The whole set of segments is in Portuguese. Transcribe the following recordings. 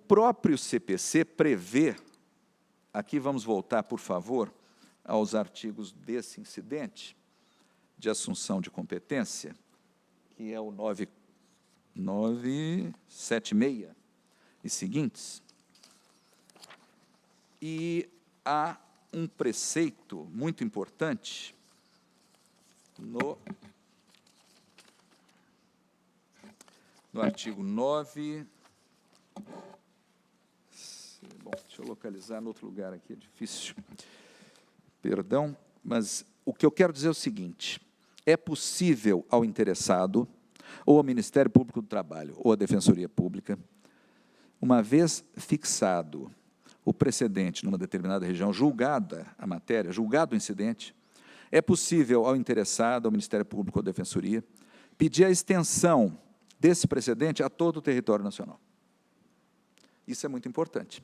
próprio CPC prevê, aqui vamos voltar, por favor, aos artigos desse incidente, de assunção de competência, que é o 976 e seguintes, e há um preceito muito importante no artigo 9. Bom, deixa eu localizar em outro lugar aqui, é difícil. Perdão, mas o que eu quero dizer é o seguinte: é possível ao interessado, ou ao Ministério Público do Trabalho, ou à Defensoria Pública, uma vez fixado o precedente numa determinada região, julgada a matéria, julgado o incidente, é possível ao interessado, ao Ministério Público ou à Defensoria, pedir a extensão desse precedente a todo o território nacional. Isso é muito importante.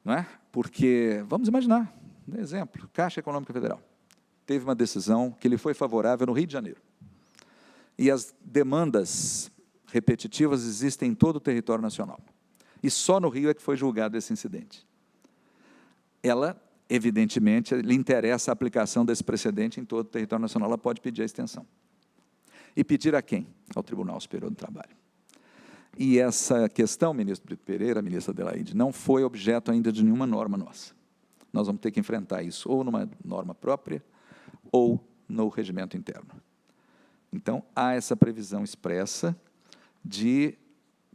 Não é? Porque, vamos imaginar, um exemplo, Caixa Econômica Federal teve uma decisão que lhe foi favorável no Rio de Janeiro. E as demandas repetitivas existem em todo o território nacional. E só no Rio é que foi julgado esse incidente. Ela, evidentemente, lhe interessa a aplicação desse precedente em todo o território nacional, ela pode pedir a extensão. E pedir a quem? Ao Tribunal Superior do Trabalho. E essa questão, ministro Brito Pereira, ministra Adelaide, não foi objeto ainda de nenhuma norma nossa. Nós vamos ter que enfrentar isso ou numa norma própria ou no regimento interno. Então, há essa previsão expressa de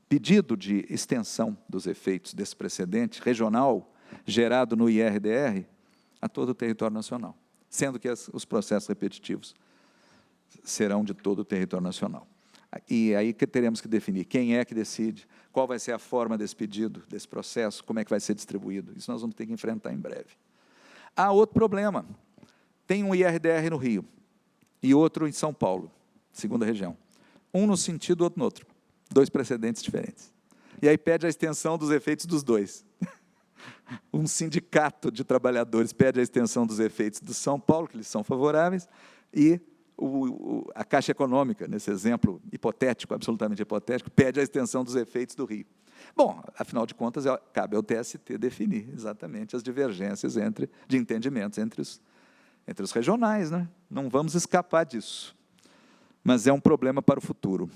pedido de extensão dos efeitos desse precedente regional gerado no IRDR a todo o território nacional, sendo que os processos repetitivos serão de todo o território nacional. E aí que teremos que definir quem é que decide, qual vai ser a forma desse pedido, desse processo, como é que vai ser distribuído. Isso nós vamos ter que enfrentar em breve. Há outro problema. Tem um IRDR no Rio e outro em São Paulo, segunda região. Um no sentido, outro no outro. Dois precedentes diferentes. E aí pede a extensão dos efeitos dos dois. Um sindicato de trabalhadores pede a extensão dos efeitos do São Paulo, que lhes são favoráveis, e a Caixa Econômica, nesse exemplo hipotético, absolutamente hipotético, pede a extensão dos efeitos do Rio. Bom, afinal de contas, cabe ao TST definir exatamente as divergências de entendimentos entre os regionais, né? Não vamos escapar disso, mas é um problema para o futuro.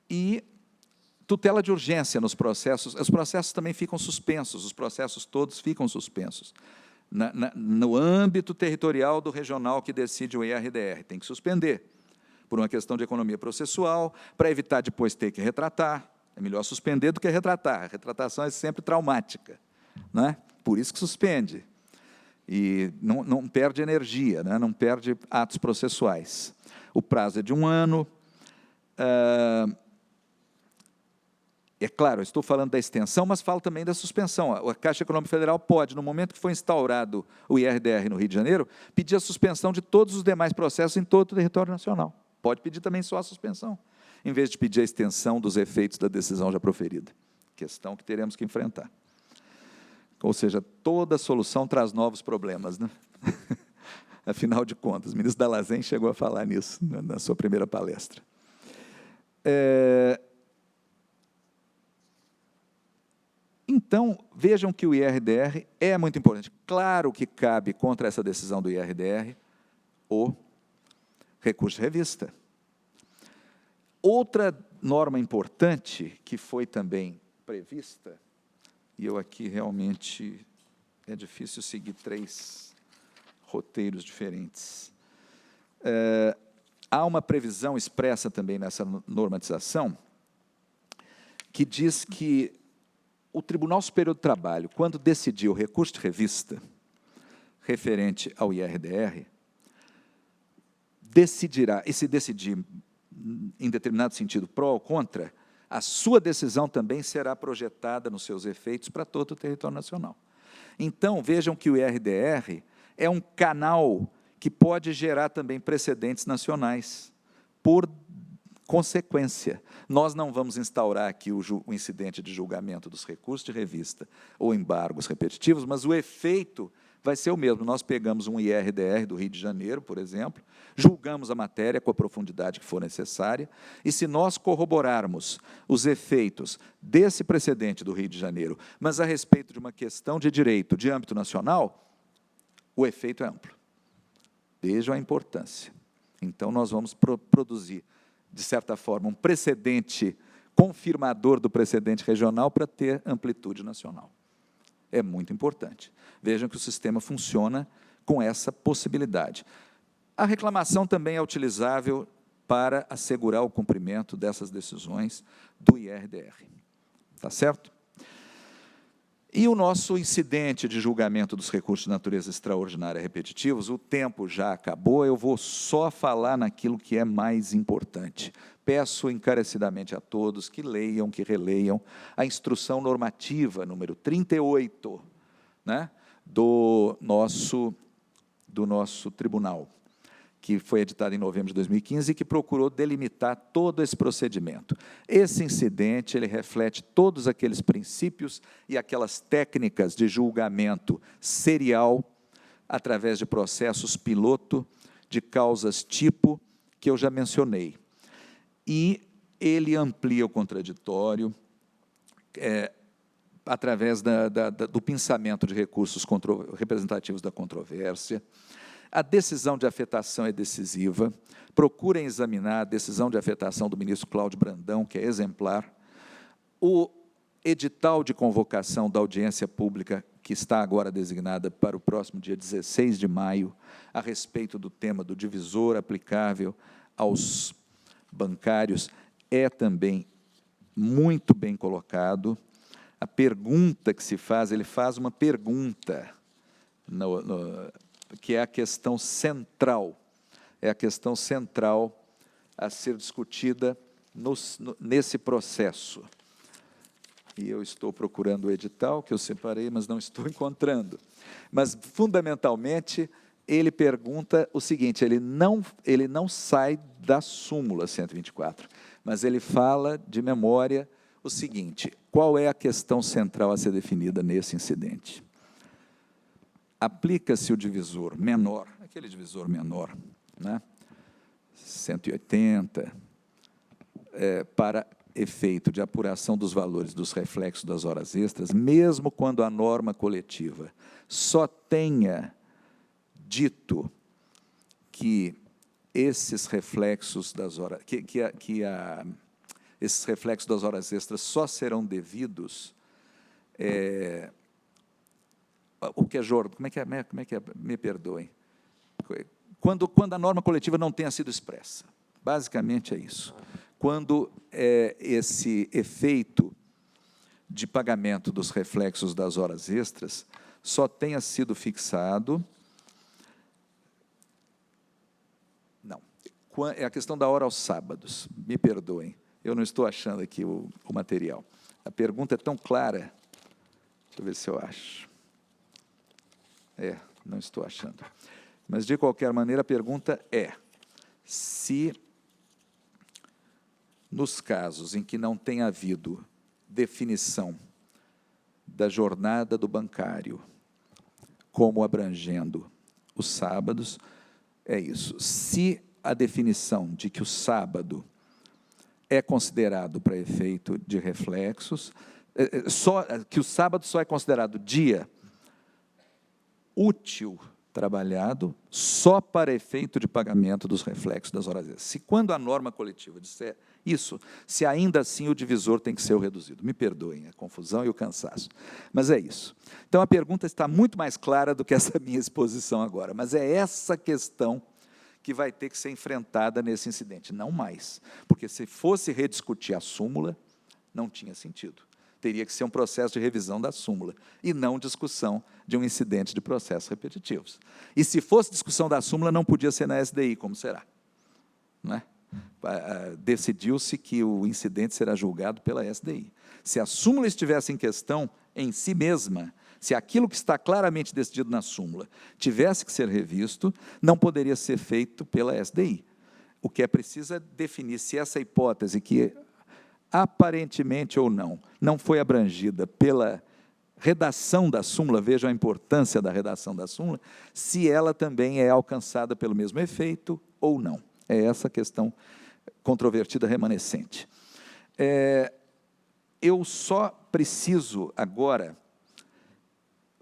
E tutela de urgência nos processos, os processos também ficam suspensos, os processos todos ficam suspensos. No âmbito territorial do regional que decide o IRDR, tem que suspender, por uma questão de economia processual, para evitar depois ter que retratar. É melhor suspender do que retratar, a retratação é sempre traumática, né? Por isso que suspende. E não perde energia, né? Não perde atos processuais. O prazo é de 1 ano. É claro, eu estou falando da extensão, mas falo também da suspensão. A Caixa Econômica Federal pode, no momento que foi instaurado o IRDR no Rio de Janeiro, pedir a suspensão de todos os demais processos em todo o território nacional. Pode pedir também só a suspensão, em vez de pedir a extensão dos efeitos da decisão já proferida. Questão que teremos que enfrentar. Ou seja, toda solução traz novos problemas, né? Afinal de contas, o ministro Dall'Azen chegou a falar nisso na sua primeira palestra. Então, vejam que o IRDR é muito importante. Claro que cabe contra essa decisão do IRDR o recurso de revista. Outra norma importante que foi também prevista, e eu aqui realmente é difícil seguir 3 roteiros diferentes. Há uma previsão expressa também nessa normatização que diz que o Tribunal Superior do Trabalho, quando decidir o recurso de revista referente ao IRDR, decidirá, e se decidir em determinado sentido pró ou contra, a sua decisão também será projetada nos seus efeitos para todo o território nacional. Então, vejam que o IRDR é um canal que pode gerar também precedentes nacionais, por consequência. Nós não vamos instaurar aqui o incidente de julgamento dos recursos de revista ou embargos repetitivos, mas o efeito vai ser o mesmo. Nós pegamos um IRDR do Rio de Janeiro, por exemplo, julgamos a matéria com a profundidade que for necessária, e se nós corroborarmos os efeitos desse precedente do Rio de Janeiro, mas a respeito de uma questão de direito de âmbito nacional, o efeito é amplo. Vejam a importância. Então, nós vamos produzir, de certa forma, um precedente confirmador do precedente regional para ter amplitude nacional. É muito importante. Vejam que o sistema funciona com essa possibilidade. A reclamação também é utilizável para assegurar o cumprimento dessas decisões do IRDR. Tá certo? E o nosso incidente de julgamento dos recursos de natureza extraordinária repetitivos, o tempo já acabou, eu vou só falar naquilo que é mais importante. Peço encarecidamente a todos que leiam, que releiam a instrução normativa número 38, né, do nosso tribunal, que foi editada em novembro de 2015 e que procurou delimitar todo esse procedimento. Esse incidente, ele reflete todos aqueles princípios e aquelas técnicas de julgamento serial, através de processos piloto, de causas tipo, que eu já mencionei. E ele amplia o contraditório, através do pensamento de recursos representativos da controvérsia. A decisão de afetação é decisiva. Procurem examinar a decisão de afetação do ministro Cláudio Brandão, que é exemplar. O edital de convocação da audiência pública, que está agora designada para o próximo dia 16 de maio, a respeito do tema do divisor aplicável aos bancários, é também muito bem colocado. A pergunta que se faz, ele faz uma pergunta, que é a questão central, a ser discutida nesse processo. E eu estou procurando o edital, que eu separei, mas não estou encontrando. Mas, fundamentalmente, ele pergunta o seguinte, ele não sai da súmula 124, mas ele fala de memória o seguinte: qual é a questão central a ser definida nesse incidente? Aplica-se o divisor menor, aquele divisor menor, né, 180, para efeito de apuração dos valores dos reflexos das horas extras, mesmo quando a norma coletiva só tenha dito que esses reflexos das horas, esses reflexos das horas extras só serão devidos, o que é jornal, como é que é, me perdoem, quando a norma coletiva não tenha sido expressa, basicamente é isso, quando esse efeito de pagamento dos reflexos das horas extras só tenha sido fixado, não, é a questão da hora aos sábados, me perdoem, eu não estou achando aqui o material, a pergunta é tão clara, deixa eu ver se eu acho, não estou achando, mas de qualquer maneira a pergunta é, se nos casos em que não tenha havido definição da jornada do bancário como abrangendo os sábados, é isso. Se a definição de que o sábado é considerado para efeito de reflexos, que o sábado só é considerado dia útil trabalhado só para efeito de pagamento dos reflexos das horas extras. Se quando a norma coletiva disser isso, se ainda assim o divisor tem que ser o reduzido. Me perdoem a confusão e o cansaço, mas é isso. Então, a pergunta está muito mais clara do que essa minha exposição agora, mas é essa questão que vai ter que ser enfrentada nesse incidente, não mais, porque se fosse rediscutir a súmula, não tinha sentido. Teria que ser um processo de revisão da súmula, e não discussão de um incidente de processos repetitivos. E se fosse discussão da súmula, não podia ser na SDI, como será? Não é? Decidiu-se que o incidente será julgado pela SDI. Se a súmula estivesse em questão em si mesma, se aquilo que está claramente decidido na súmula tivesse que ser revisto, não poderia ser feito pela SDI. O que é preciso é definir se essa hipótese, que aparentemente ou não foi abrangida pela redação da súmula, vejam a importância da redação da súmula, se ela também é alcançada pelo mesmo efeito ou não. É essa a questão controvertida remanescente. Eu só preciso agora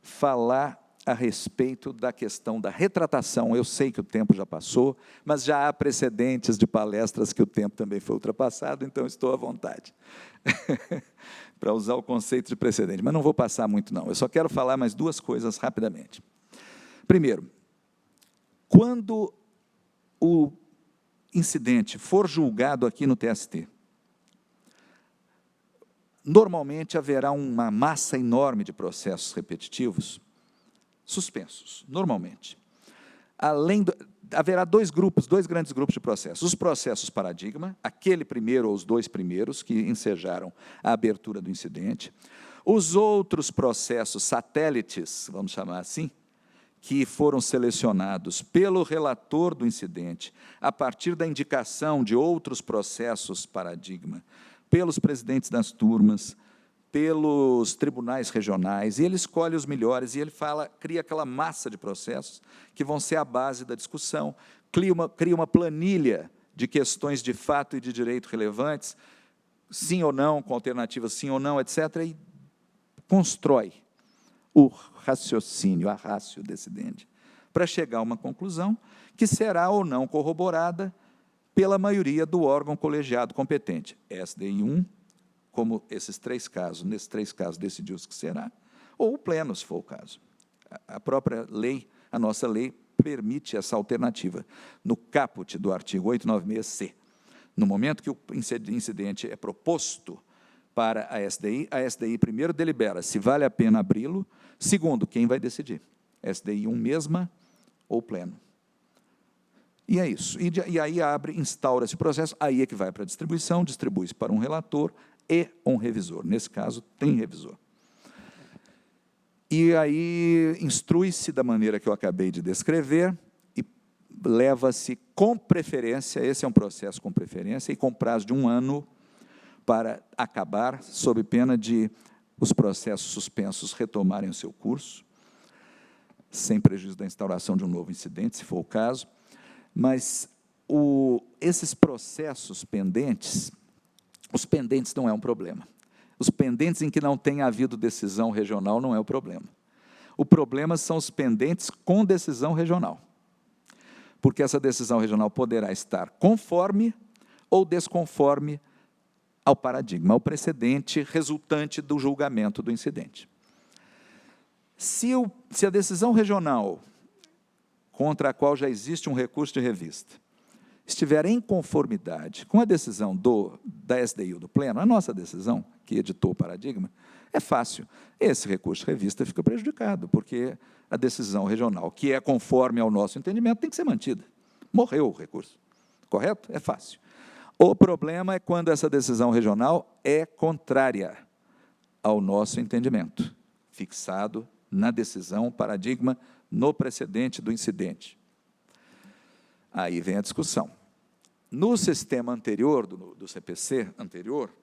falar a respeito da questão da retratação. Eu sei que o tempo já passou, mas já há precedentes de palestras que o tempo também foi ultrapassado, então estou à vontade para usar o conceito de precedente, mas não vou passar muito não, eu só quero falar mais duas coisas rapidamente. Primeiro, quando o incidente for julgado aqui no TST, normalmente haverá uma massa enorme de processos repetitivos suspensos, normalmente. Haverá dois grandes grupos de processos. Os processos paradigma, aquele primeiro ou os dois primeiros que ensejaram a abertura do incidente. Os outros processos satélites, vamos chamar assim, que foram selecionados pelo relator do incidente, a partir da indicação de outros processos paradigma, pelos presidentes das turmas, pelos tribunais regionais, e ele escolhe os melhores, e ele cria aquela massa de processos que vão ser a base da discussão, cria uma planilha de questões de fato e de direito relevantes, sim ou não, com alternativas sim ou não, etc., e constrói o raciocínio, a ratio decidendi, para chegar a uma conclusão que será ou não corroborada pela maioria do órgão colegiado competente, SDI 1, como nesses três casos decidiu-se que será, ou o pleno, se for o caso. A própria lei, a nossa lei, permite essa alternativa. No caput do artigo 896C, no momento que o incidente é proposto para a SDI primeiro delibera se vale a pena abri-lo, segundo, quem vai decidir, SDI 1 mesma ou pleno. E é isso. E aí instaura-se o processo, aí é que vai para a distribuição, distribui-se para um relator e um revisor. Nesse caso, tem revisor. E aí instrui-se da maneira que eu acabei de descrever e leva-se com preferência, esse é um processo com preferência, e com prazo de 1 ano para acabar, sob pena de os processos suspensos retomarem o seu curso, sem prejuízo da instauração de um novo incidente, se for o caso. Mas esses processos pendentes, os pendentes não é um problema. Os pendentes em que não tenha havido decisão regional não é o problema. O problema são os pendentes com decisão regional, porque essa decisão regional poderá estar conforme ou desconforme ao paradigma, ao precedente resultante do julgamento do incidente. Se a decisão regional, contra a qual já existe um recurso de revista, estiver em conformidade com a decisão da SDI ou do Pleno, a nossa decisão, que editou o paradigma, é fácil. Esse recurso de revista fica prejudicado, porque a decisão regional, que é conforme ao nosso entendimento, tem que ser mantida. Morreu o recurso, correto? É fácil. O problema é quando essa decisão regional é contrária ao nosso entendimento, fixado na decisão, paradigma, no precedente do incidente. Aí vem a discussão. No sistema anterior, do CPC anterior,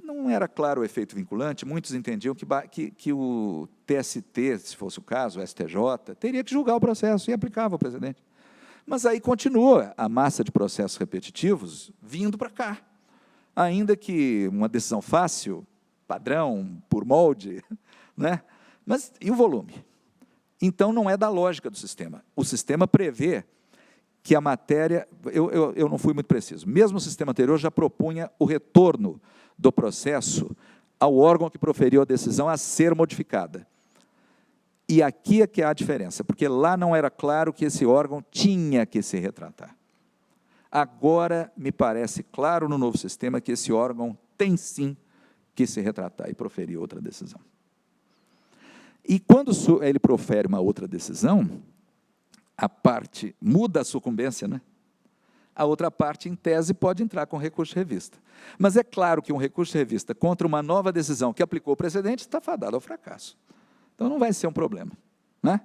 não era claro o efeito vinculante, muitos entendiam que o TST, se fosse o caso, o STJ, teria que julgar o processo e aplicava ao precedente. Mas aí continua a massa de processos repetitivos vindo para cá, ainda que uma decisão fácil, padrão, por molde, né? Mas e o volume? Então, não é da lógica do sistema. O sistema prevê que a matéria... Eu não fui muito preciso. Mesmo o sistema anterior já propunha o retorno do processo ao órgão que proferiu a decisão a ser modificada. E aqui é que há a diferença, porque lá não era claro que esse órgão tinha que se retratar. Agora, me parece claro no novo sistema que esse órgão tem, sim, que se retratar e proferir outra decisão. E quando ele profere uma outra decisão, a parte muda a sucumbência, né? A outra parte, em tese, pode entrar com recurso de revista. Mas é claro que um recurso de revista contra uma nova decisão que aplicou o precedente está fadado ao fracasso. Então, não vai ser um problema, né?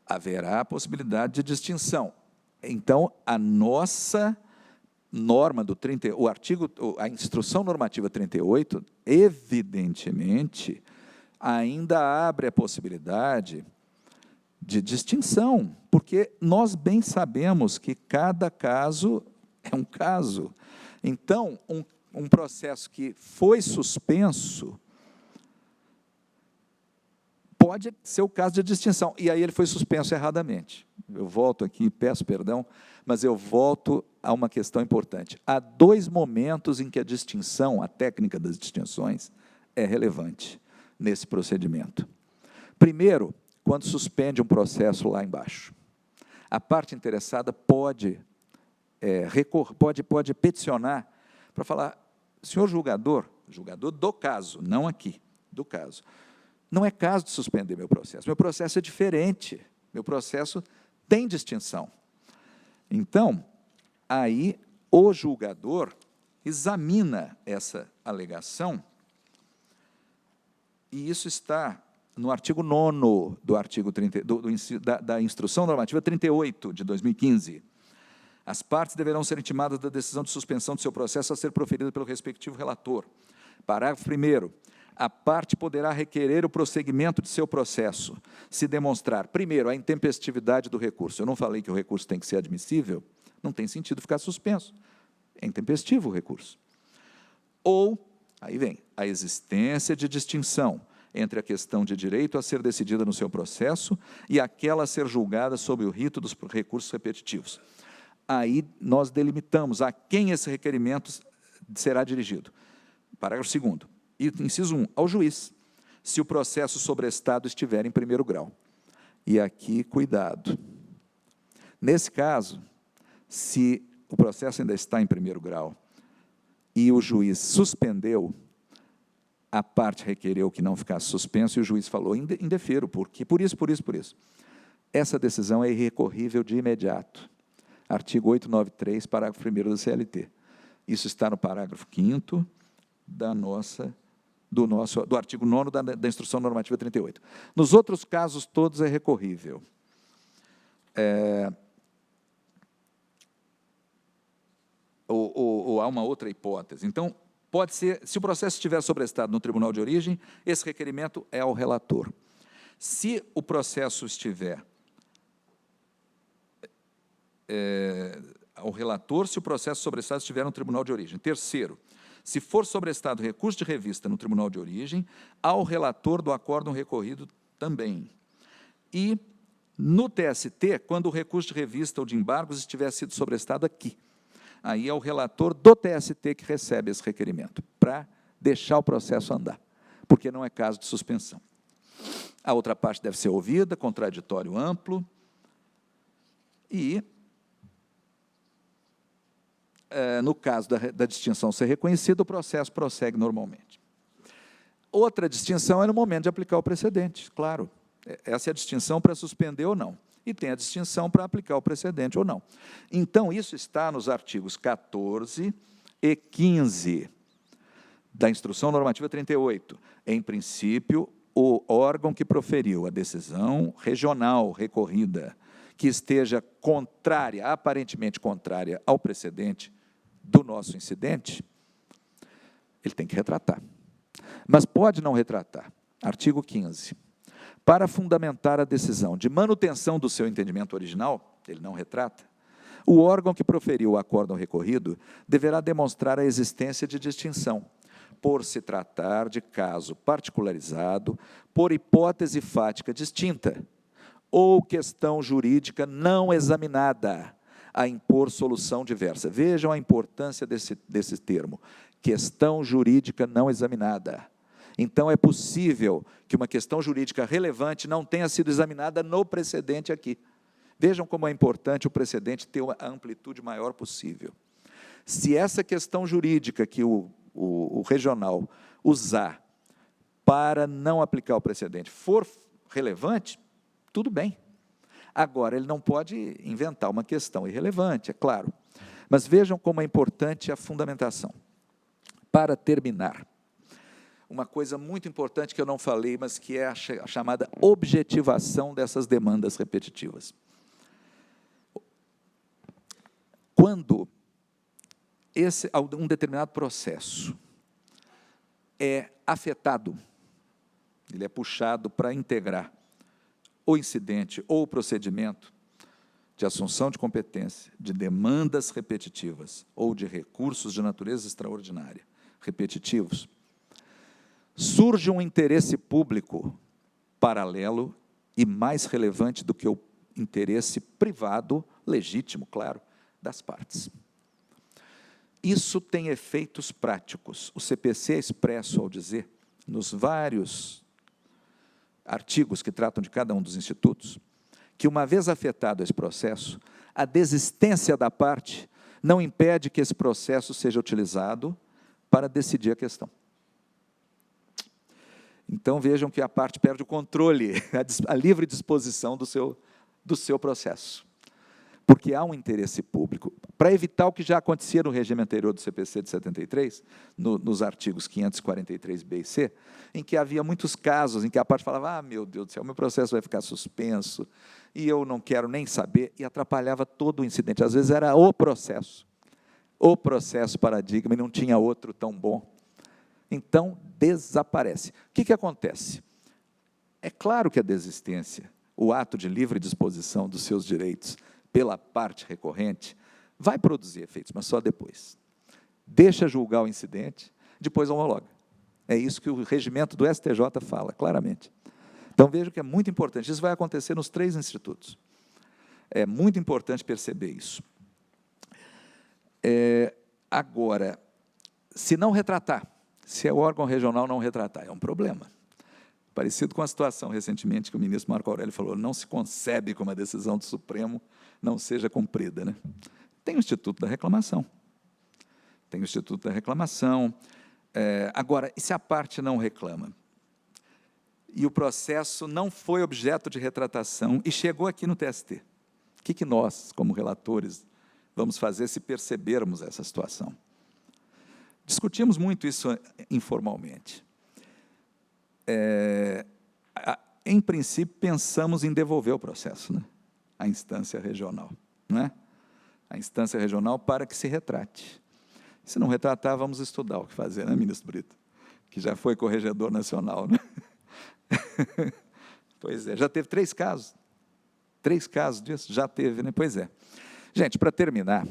Haverá a possibilidade de distinção. Então, a nossa norma do a instrução normativa 38, evidentemente, ainda abre a possibilidade de distinção, porque nós bem sabemos que cada caso é um caso. Então, um processo que foi suspenso pode ser o caso de distinção, e aí ele foi suspenso erradamente. Eu volto aqui, peço perdão, mas eu volto a uma questão importante. Há dois momentos em que a distinção, a técnica das distinções, é relevante nesse procedimento. Primeiro, quando suspende um processo lá embaixo. A parte interessada pode peticionar para falar, senhor julgador do caso, não aqui, do caso, não é caso de suspender meu processo é diferente, meu processo tem distinção. Então, aí o julgador examina essa alegação, e isso está no artigo 9º do artigo 30, da Instrução Normativa 38, de 2015. As partes deverão ser intimadas da decisão de suspensão do seu processo a ser proferida pelo respectivo relator. Parágrafo 1º. A parte poderá requerer o prosseguimento de seu processo, se demonstrar, primeiro, a intempestividade do recurso. Eu não falei que o recurso tem que ser admissível? Não tem sentido ficar suspenso. É intempestivo o recurso. Ou, aí vem, a existência de distinção entre a questão de direito a ser decidida no seu processo e aquela a ser julgada sob o rito dos recursos repetitivos. Aí nós delimitamos a quem esse requerimento será dirigido. Parágrafo 2º. Inciso 1, ao juiz, se o processo sobrestado estiver em primeiro grau. E aqui, cuidado. Nesse caso, se o processo ainda está em primeiro grau e o juiz suspendeu, a parte requereu que não ficasse suspenso e o juiz falou, indefiro, porque por isso. Essa decisão é irrecorrível de imediato. Artigo 893, parágrafo 1º do CLT. Isso está no parágrafo 5º do artigo 9º da Instrução Normativa 38. Nos outros casos todos é recorrível. Ou há uma outra hipótese. Então, pode ser, se o processo estiver sobrestado no tribunal de origem, esse requerimento é ao relator. Se o processo estiver ao relator, se o processo sobrestado estiver no tribunal de origem. Terceiro, se for sobrestado recurso de revista no tribunal de origem, ao relator do acórdão recorrido também. E, no TST, quando o recurso de revista ou de embargos estiver sido sobrestado aqui, aí é o relator do TST que recebe esse requerimento, para deixar o processo andar, porque não é caso de suspensão. A outra parte deve ser ouvida, contraditório amplo, e, no caso da distinção ser reconhecida, o processo prossegue normalmente. Outra distinção é no momento de aplicar o precedente, claro. Essa é a distinção para suspender ou não. E tem a distinção para aplicar o precedente ou não. Então, isso está nos artigos 14 e 15 da Instrução Normativa 38. Em princípio, o órgão que proferiu a decisão regional recorrida, que esteja contrária, aparentemente contrária ao precedente do nosso incidente, ele tem que retratar. Mas pode não retratar. Artigo 15. Para fundamentar a decisão de manutenção do seu entendimento original, ele não retrata, o órgão que proferiu o acórdão recorrido deverá demonstrar a existência de distinção, por se tratar de caso particularizado, por hipótese fática distinta, ou questão jurídica não examinada, a impor solução diversa. Vejam a importância desse termo, questão jurídica não examinada. Então, é possível que uma questão jurídica relevante não tenha sido examinada no precedente aqui. Vejam como é importante o precedente ter a amplitude maior possível. Se essa questão jurídica que o regional usar para não aplicar o precedente for relevante, tudo bem. Agora, ele não pode inventar uma questão irrelevante, é claro. Mas vejam como é importante a fundamentação. Para terminar, uma coisa muito importante que eu não falei, mas que é a chamada objetivação dessas demandas repetitivas. Quando um determinado processo é afetado, ele é puxado para integrar o incidente ou o procedimento de assunção de competência, de demandas repetitivas ou de recursos de natureza extraordinária, repetitivos, surge um interesse público paralelo e mais relevante do que o interesse privado, legítimo, claro, das partes. Isso tem efeitos práticos. O CPC é expresso ao dizer, nos vários artigos que tratam de cada um dos institutos, que, uma vez afetado esse processo, a desistência da parte não impede que esse processo seja utilizado para decidir a questão. Então, vejam que a parte perde o controle, a livre disposição do seu processo, porque há um interesse público. Para evitar o que já acontecia no regime anterior do CPC de 73, nos artigos 543b e c, em que havia muitos casos em que a parte falava, meu Deus do céu, meu processo vai ficar suspenso, e eu não quero nem saber, e atrapalhava todo o incidente. Às vezes era o processo paradigma, e não tinha outro tão bom. Então, desaparece. O que acontece? É claro que a desistência, o ato de livre disposição dos seus direitos pela parte recorrente, vai produzir efeitos, mas só depois. Deixa julgar o incidente, depois homologa. É isso que o regimento do STJ fala, claramente. Então, vejam que é muito importante. Isso vai acontecer nos 3 institutos. É muito importante perceber isso. Agora, se não retratar, se o órgão regional não retratar, é um problema. Parecido com a situação, recentemente, que o ministro Marco Aurélio falou, não se concebe que uma decisão do Supremo não seja cumprida, né? Tem o Instituto da Reclamação. Agora, e se a parte não reclama? E o processo não foi objeto de retratação e chegou aqui no TST. O que nós, como relatores, vamos fazer se percebermos essa situação? Discutimos muito isso informalmente. Em princípio, pensamos em devolver o processo, né? À instância regional, não é? A instância regional para que se retrate. Se não retratar, vamos estudar o que fazer, né, ministro Brito? Que já foi corregedor nacional, né? Pois é, já teve 3 casos. 3 casos disso? Já teve, né? Pois é. Gente, para terminar,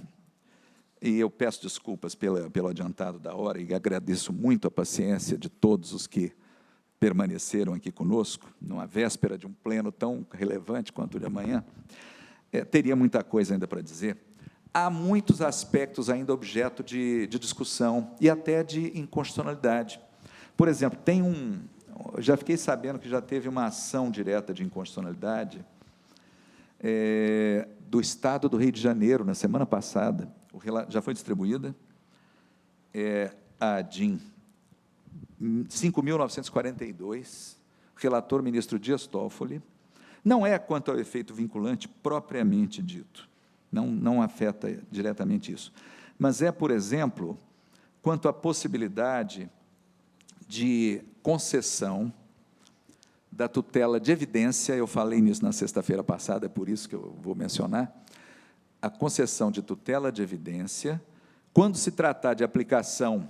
e eu peço desculpas pelo adiantado da hora, e agradeço muito a paciência de todos os que permaneceram aqui conosco, numa véspera de um pleno tão relevante quanto o de amanhã. Teria muita coisa ainda para dizer. Há muitos aspectos ainda objeto de discussão e até de inconstitucionalidade. Por exemplo, já fiquei sabendo que já teve uma ação direta de inconstitucionalidade do Estado do Rio de Janeiro, na semana passada. Já foi distribuída, a DIN 5.942, relator ministro Dias Toffoli. Não é quanto ao efeito vinculante propriamente dito, não afeta diretamente isso, mas por exemplo, quanto à possibilidade de concessão da tutela de evidência. Eu falei nisso na sexta-feira passada, é por isso que eu vou mencionar, a concessão de tutela de evidência, quando se tratar de aplicação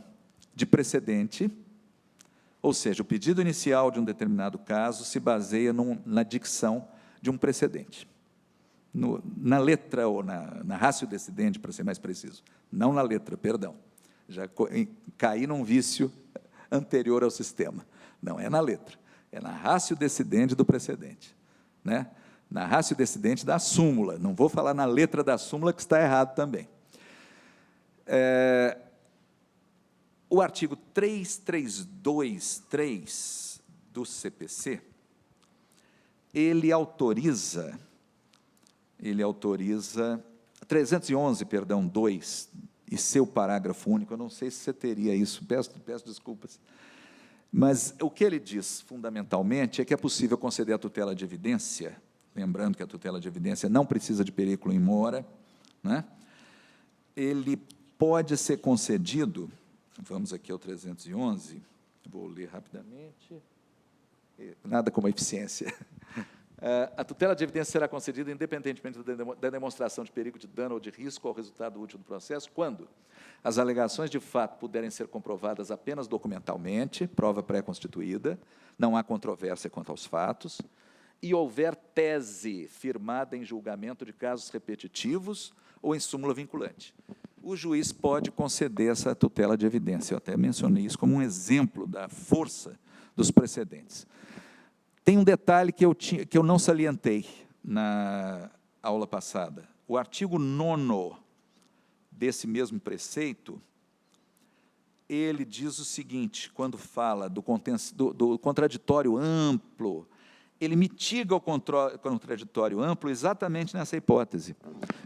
de precedente, ou seja, o pedido inicial de um determinado caso se baseia na dicção de um precedente, na letra, ou na ratio decidente, para ser mais preciso, não na letra, perdão, já caí num vício anterior ao sistema, não é na letra, é na ratio decidente do precedente, né? Na ratio decidente da súmula, não vou falar na letra da súmula, que está errado também. O artigo 3323 do CPC, ele autoriza 311, perdão, 2, e seu parágrafo único, eu não sei se você teria isso, peço desculpas, mas o que ele diz, fundamentalmente, é que é possível conceder a tutela de evidência, lembrando que a tutela de evidência não precisa de perículo in mora, né? Ele pode ser concedido, vamos aqui ao 311, vou ler rapidamente, nada como a eficiência, A tutela de evidência será concedida independentemente da demonstração de perigo de dano ou de risco ao resultado útil do processo, quando as alegações de fato puderem ser comprovadas apenas documentalmente, prova pré-constituída, não há controvérsia quanto aos fatos, e houver tese firmada em julgamento de casos repetitivos ou em súmula vinculante. O juiz pode conceder essa tutela de evidência. Eu até mencionei isso como um exemplo da força dos precedentes. Tem um detalhe que eu não salientei na aula passada. O artigo 9º desse mesmo preceito, ele diz o seguinte, quando fala do contraditório amplo, ele mitiga o contraditório amplo exatamente nessa hipótese.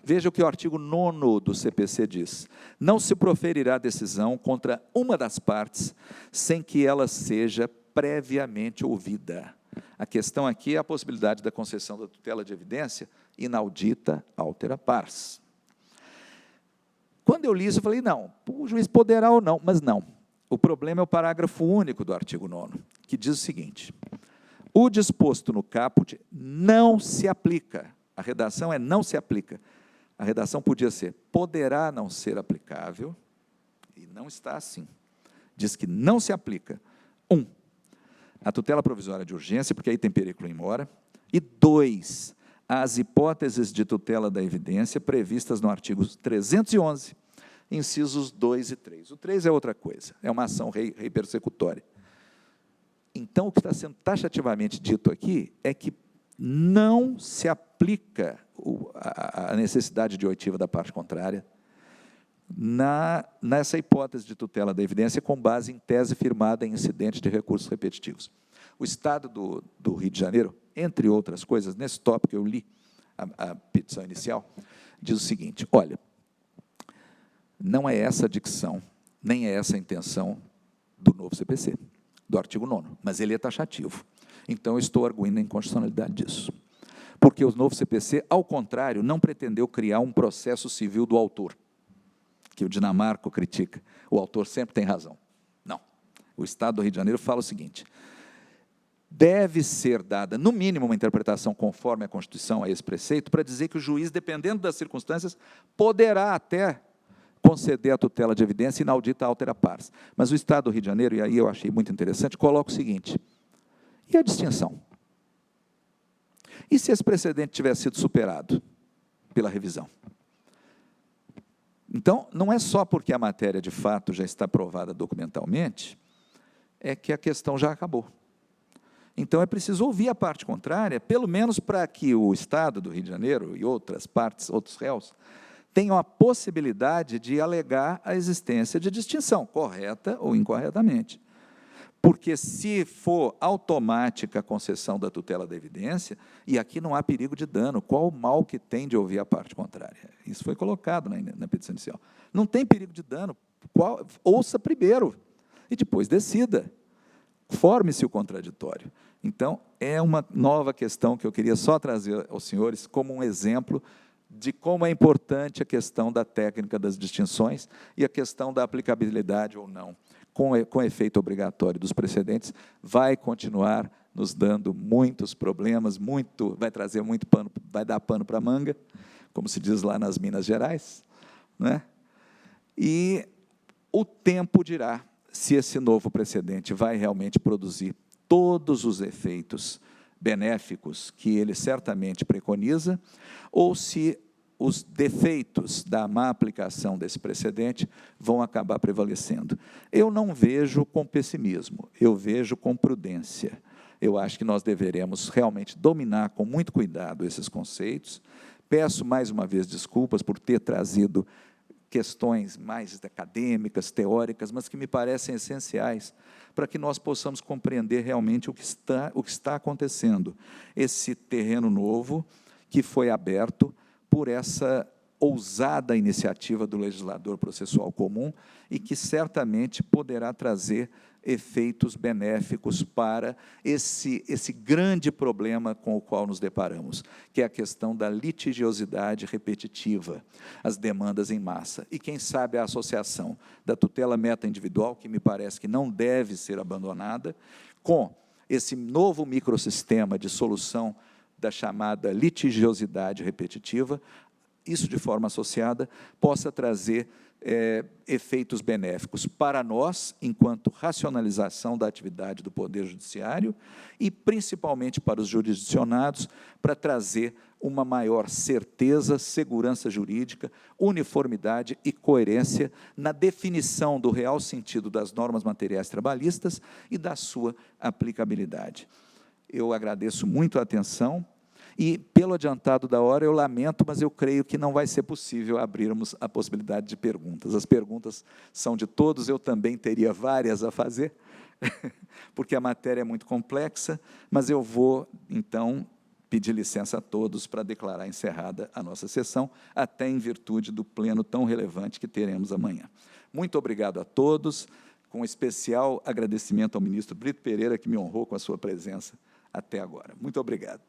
Veja o que o artigo 9º do CPC diz. Não se proferirá decisão contra uma das partes sem que ela seja previamente ouvida. A questão aqui é a possibilidade da concessão da tutela de evidência inaudita altera pars. Quando eu li isso, eu falei, não, o juiz poderá ou não, mas não. O problema é o parágrafo único do artigo 9º, que diz o seguinte, o disposto no caput não se aplica. A redação é não se aplica. A redação podia ser poderá não ser aplicável, e não está assim. Diz que não se aplica. 1. A tutela provisória de urgência, porque aí tem perigo em mora. E 2. As hipóteses de tutela da evidência previstas no artigo 311, incisos 2 e 3. O 3 é outra coisa, é uma ação rei persecutória. Então, o que está sendo taxativamente dito aqui é que não se aplica a necessidade de oitiva da parte contrária nessa hipótese de tutela da evidência com base em tese firmada em incidente de recursos repetitivos. O Estado do Rio de Janeiro, entre outras coisas, nesse tópico eu li a petição inicial, diz o seguinte, olha, não é essa a dicção, nem é essa a intenção do novo CPC, do artigo 9º, mas ele é taxativo. Então, eu estou arguindo a inconstitucionalidade disso. Porque o novo CPC, ao contrário, não pretendeu criar um processo civil do autor, que o Dinamarco critica. O autor sempre tem razão. Não. O Estado do Rio de Janeiro fala o seguinte, deve ser dada, no mínimo, uma interpretação conforme a Constituição a esse preceito, para dizer que o juiz, dependendo das circunstâncias, poderá até conceder a tutela de evidência inaudita altera pars. Mas o Estado do Rio de Janeiro, e aí eu achei muito interessante, coloca o seguinte, e a distinção? E se esse precedente tivesse sido superado pela revisão? Então, não é só porque a matéria, de fato, já está provada documentalmente, é que a questão já acabou. Então, é preciso ouvir a parte contrária, pelo menos para que o Estado do Rio de Janeiro e outras partes, outros réus, tenham a possibilidade de alegar a existência de distinção, correta ou incorretamente. Porque se for automática a concessão da tutela da evidência, e aqui não há perigo de dano, qual o mal que tem de ouvir a parte contrária? Isso foi colocado na petição inicial. Não tem perigo de dano, ouça primeiro, e depois decida. Forme-se o contraditório. Então, é uma nova questão que eu queria só trazer aos senhores como um exemplo de como é importante a questão da técnica das distinções e a questão da aplicabilidade ou não, com efeito obrigatório dos precedentes, vai continuar nos dando muitos problemas, vai trazer muito pano, vai dar pano para a manga, como se diz lá nas Minas Gerais, né? E o tempo dirá se esse novo precedente vai realmente produzir todos os efeitos benéficos que ele certamente preconiza, ou se os defeitos da má aplicação desse precedente vão acabar prevalecendo. Eu não vejo com pessimismo, eu vejo com prudência. Eu acho que nós deveremos realmente dominar com muito cuidado esses conceitos. Peço mais uma vez desculpas por ter trazido questões mais acadêmicas, teóricas, mas que me parecem essenciais para que nós possamos compreender realmente o que está acontecendo. Esse terreno novo que foi aberto por essa ousada iniciativa do legislador processual comum e que certamente poderá trazer efeitos benéficos para esse grande problema com o qual nos deparamos, que é a questão da litigiosidade repetitiva, as demandas em massa. E, quem sabe, a associação da tutela meta-individual, que me parece que não deve ser abandonada, com esse novo microsistema de solução da chamada litigiosidade repetitiva, isso de forma associada possa trazer efeitos benéficos para nós, enquanto racionalização da atividade do Poder Judiciário, e principalmente para os jurisdicionados, para trazer uma maior certeza, segurança jurídica, uniformidade e coerência na definição do real sentido das normas materiais trabalhistas e da sua aplicabilidade. Eu agradeço muito a atenção. E, pelo adiantado da hora, eu lamento, mas eu creio que não vai ser possível abrirmos a possibilidade de perguntas. As perguntas são de todos, eu também teria várias a fazer, porque a matéria é muito complexa, mas eu vou, então, pedir licença a todos para declarar encerrada a nossa sessão, até em virtude do pleno tão relevante que teremos amanhã. Muito obrigado a todos, com especial agradecimento ao ministro Brito Pereira, que me honrou com a sua presença até agora. Muito obrigado.